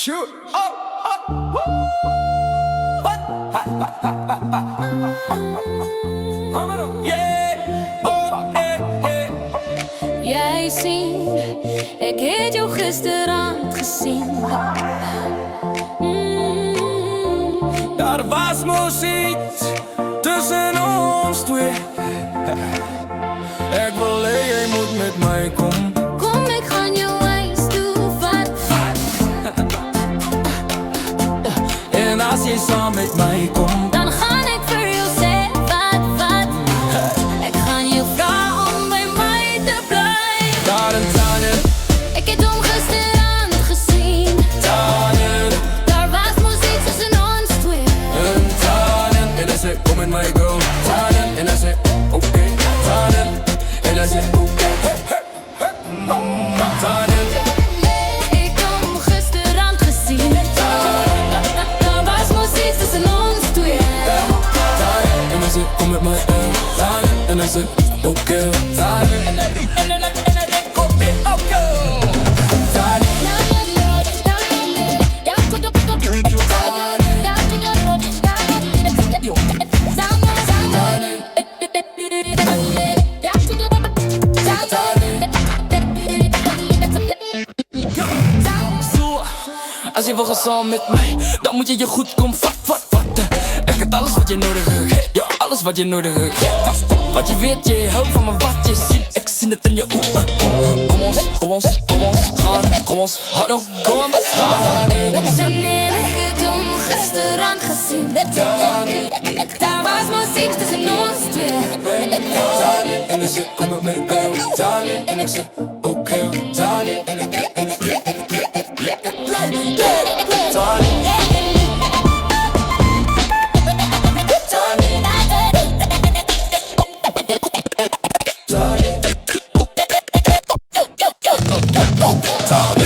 Shoot! What? Yeah! Oh, hey. Jij ziet, ik heb jou gisteravond gezien. Daar was muziek tussen ons twee. Ik wil jij moet met mij komen. Kom, ik ga je wijs toe wat. En als je samen met mij komt, Dan ga ik voor jou zeggen wat. Ik ga je vragen om bij mij te blijven. daar een tranen, Ik heb hem gisteravond gezien. tranen, Daar was muziek tussen ons twee. een tranen. En hij zegt kom met mij girl, tranen. En hij zegt oké, tranen. En hij zegt oké, tranen. Ik heb hem gisteravond gezien. Daar was muziek tussen ons twee. En hij zegt kom met mij tranen. En hij zegt oké, tranen. En hij zegt kom met oké, tranen. Zo, als je wil gaan samen met mij, dan moet je je goed komen vatten. Ik heb alles wat je nodig hebt, ja, alles wat je nodig hebt. Wat je weet, je houdt van me, wat je ziet, ik zie het in je ogen. Kom ons, gaan, kom ons, hallo, kom ons, gaan. Ik heb hem gisteravond gezien. Daar was muziek tussen ons twee. En hij zegt kom met mij, girl, darling. En ik zeg oké, darling. En ik darling. Darling.